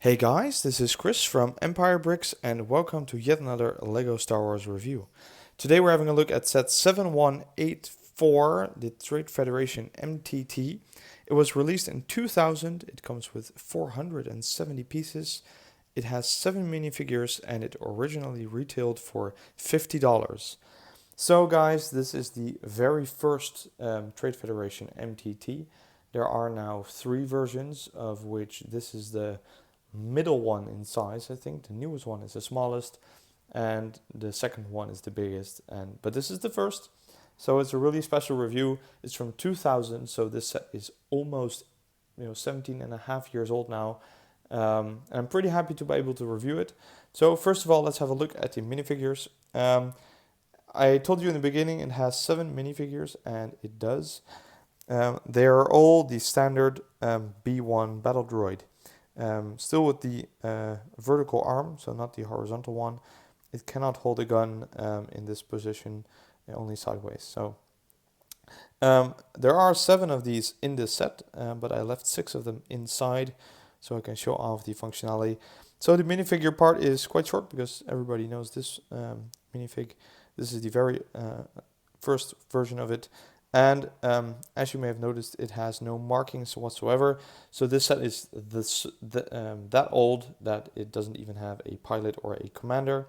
Hey guys, this is Chris from Empire Bricks and welcome to yet another LEGO Star Wars review. Today we're having a look at set 7184, the Trade Federation MTT. It was released in 2000, it comes with 470 pieces, it has 7 minifigures and it originally retailed for $50. So guys, this is the very first Trade Federation MTT. There are now 3 versions, of which this is the middle one in size. I think the newest one is the smallest and the second one is the biggest, but this is the first, so it's a really special review. It's from 2000, so this set is almost 17 and a half years old now. And I'm pretty happy to be able to review it. So first of all, let's have a look at the minifigures. I told you in the beginning it has 7 minifigures, and it does. They are all the standard B1 battle droid. Still with the vertical arm, so not the horizontal one. It cannot hold a gun in this position, only sideways. So there are 7 of these in this set, but I left 6 of them inside so I can show off the functionality. So the minifigure part is quite short because everybody knows this minifig. This is the very first version of it. And as you may have noticed, it has no markings whatsoever. So this set is that old that it doesn't even have a pilot or a commander.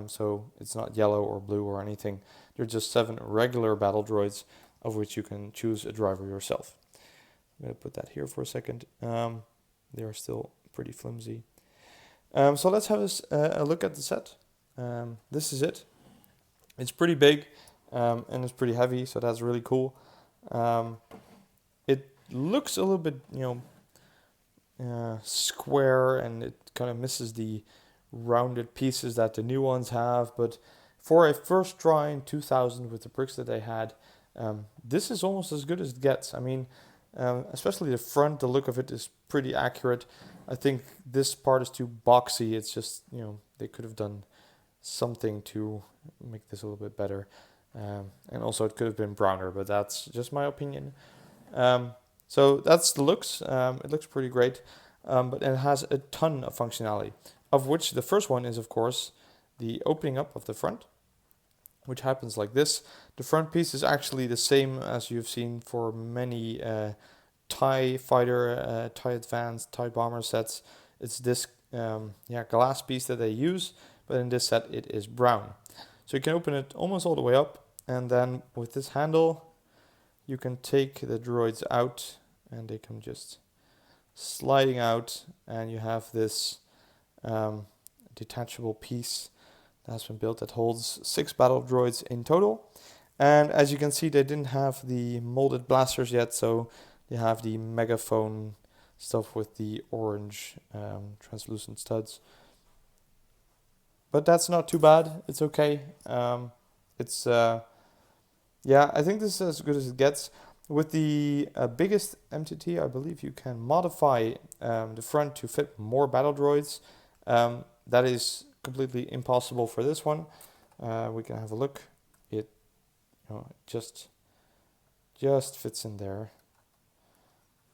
So it's not yellow or blue or anything. There are just 7 regular battle droids, of which you can choose a driver yourself. I'm going to put that here for a second. They are still pretty flimsy. So let's have a look at the set. This is it. It's pretty big. And it's pretty heavy, so that's really cool. It looks a little bit, square, and it kind of misses the rounded pieces that the new ones have. But for a first try in 2000 with the bricks that they had, this is almost as good as it gets. I mean, especially the front, the look of it is pretty accurate. I think this part is too boxy. It's just, they could have done something to make this a little bit better. And also it could have been browner, but that's just my opinion. So that's the looks. It looks pretty great, but it has a ton of functionality, of which the first one is, of course, the opening up of the front, which happens like this. The front piece is actually the same as you've seen for many TIE Fighter, TIE Advanced, TIE Bomber sets. It's this glass piece that they use, but in this set it is brown. So you can open it almost all the way up, and then with this handle you can take the droids out and they come just sliding out, and you have this detachable piece that has been built that holds 6 battle droids in total. And as you can see, they didn't have the molded blasters yet, so they have the megaphone stuff with the orange translucent studs. But that's not too bad. It's okay. I think this is as good as it gets. With the biggest MTT, I believe you can modify the front to fit more battle droids. That is completely impossible for this one. We can have a look. It just fits in there.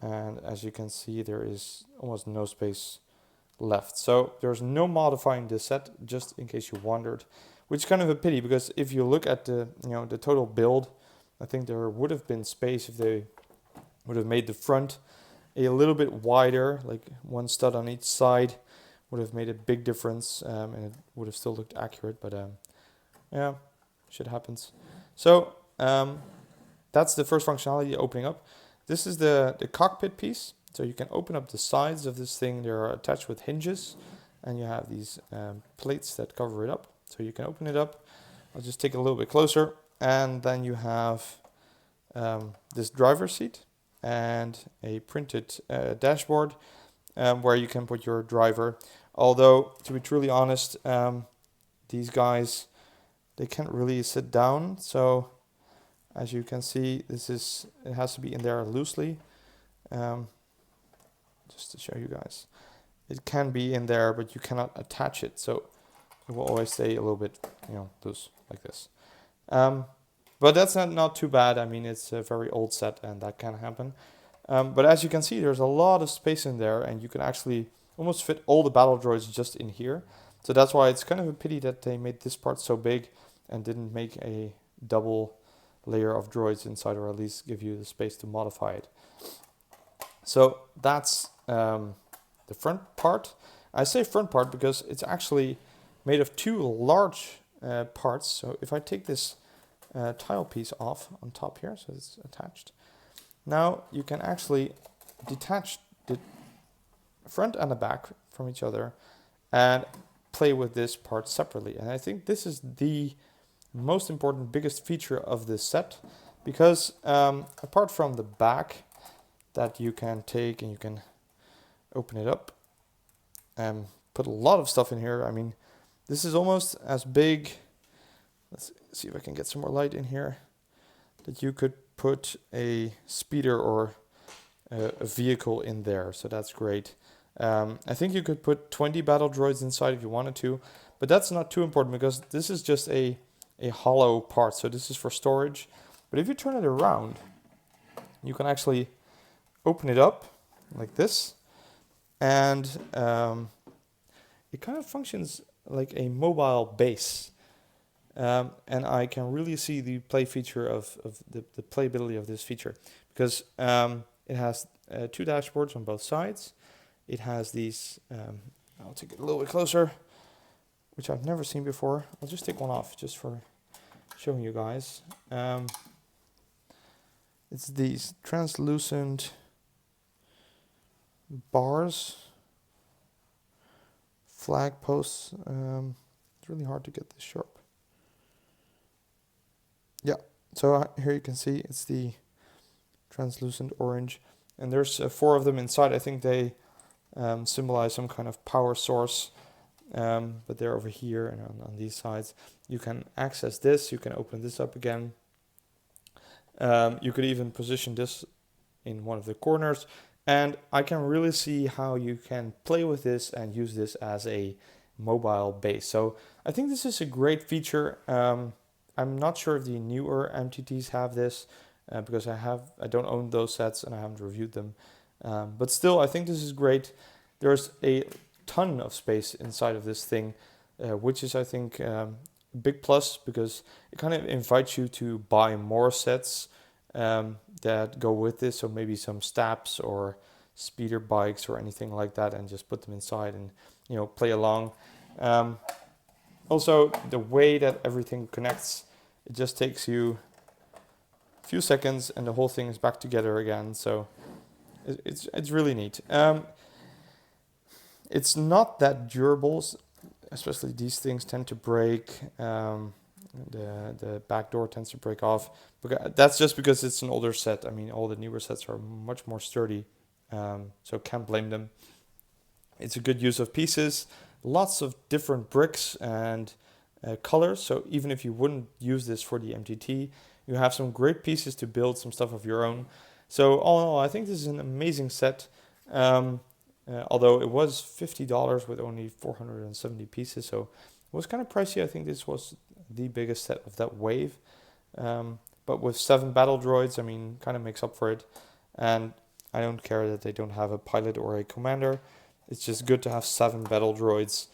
And as you can see, there is almost no space left. So there's no modifying this set, just in case you wondered, which is kind of a pity, because if you look at the total build, I think there would have been space if they would have made the front a little bit wider, like 1 stud on each side would have made a big difference, and it would have still looked accurate, but shit happens. So that's the first functionality, opening up. This is the cockpit piece. So you can open up the sides of this thing. They are attached with hinges, and you have these plates that cover it up. So you can open it up. I'll just take it a little bit closer. And then you have this driver's seat and a printed dashboard where you can put your driver. Although, to be truly honest, these guys, they can't really sit down. So as you can see, it has to be in there loosely. Just to show you guys, it can be in there, but you cannot attach it, so it will always stay a little bit loose like this. But that's not too bad. I mean, it's a very old set and that can happen. But as you can see, there's a lot of space in there, and you can actually almost fit all the battle droids just in here. So that's why it's kind of a pity that they made this part so big and didn't make a double layer of droids inside, or at least give you the space to modify it. So that's the front part. I say front part because it's actually made of two large parts. So if I take this tile piece off on top here, so it's attached, now you can actually detach the front and the back from each other and play with this part separately. And I think this is the most important, biggest feature of this set, because apart from the back that you can take and you can open it up and put a lot of stuff in here. I mean, this is almost as big. Let's see if I can get some more light in here. That you could put a speeder or a vehicle in there, so that's great. I think you could put 20 battle droids inside if you wanted to, but that's not too important because this is just a hollow part, so this is for storage. But if you turn it around, you can actually open it up like this, and it kind of functions like a mobile base. And I can really see the play feature of the playability of this feature, because it has two dashboards on both sides. It has these, I'll take it a little bit closer, which I've never seen before. I'll just take one off just for showing you guys. It's these translucent bars, flag posts. It's really hard to get this sharp. Yeah, so here you can see it's the translucent orange, and there's 4 of them inside. I think they symbolize some kind of power source, but they're over here and on these sides. You can access this, you can open this up again. You could even position this in one of the corners, and I can really see how you can play with this and use this as a mobile base. So I think this is a great feature. I'm not sure if the newer MTTs have this, because I don't own those sets and I haven't reviewed them. But still, I think this is great. There's a ton of space inside of this thing, which is, I think, a big plus, because it kind of invites you to buy more sets that go with this. So maybe some stabs or speeder bikes or anything like that, and just put them inside and, you know, play along. Also, the way that everything connects, it just takes you a few seconds and the whole thing is back together again. So it's really neat. It's not that durable, especially these things tend to break. The back door tends to break off. But that's just because it's an older set. I mean, all the newer sets are much more sturdy, so can't blame them. It's a good use of pieces. Lots of different bricks and colors, so even if you wouldn't use this for the MTT, you have some great pieces to build some stuff of your own. So all in all, I think this is an amazing set. Although it was $50 with only 470 pieces, so it was kind of pricey. I think this was the biggest set of that wave. But with 7 battle droids, I mean, kind of makes up for it. And I don't care that they don't have a pilot or a commander. It's just good to have 7 battle droids.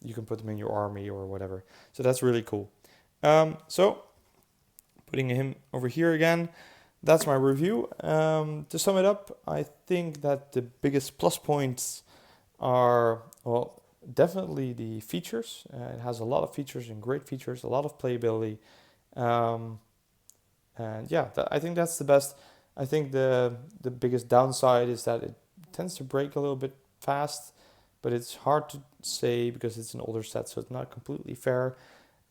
You can put them in your army or whatever. So that's really cool. So putting him over here again, that's my review. To sum it up, I think that the biggest plus points are, well, definitely the features. It has a lot of features and great features, a lot of playability. And yeah, I think that's the best. I think the biggest downside is that it tends to break a little bit fast, but it's hard to say because it's an older set, so it's not completely fair.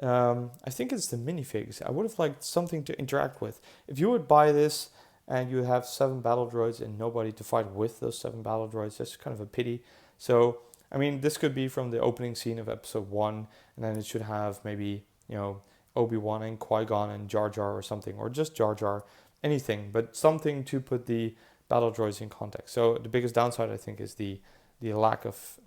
I think it's the minifigs. I would have liked something to interact with. If you would buy this and you have 7 battle droids and nobody to fight with those 7 battle droids, that's kind of a pity. So, I mean, this could be from the opening scene of episode 1, and then it should have maybe, you know, Obi-Wan and Qui-Gon and Jar Jar or something, or just Jar Jar, anything, but something to put the battle droids in context. So the biggest downside, I think, is the lack of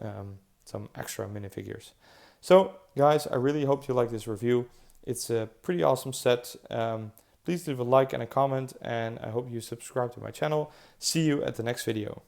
some extra minifigures. So, guys, I really hope you like this review. It's a pretty awesome set. Please leave a like and a comment, and I hope you subscribe to my channel. See you at the next video.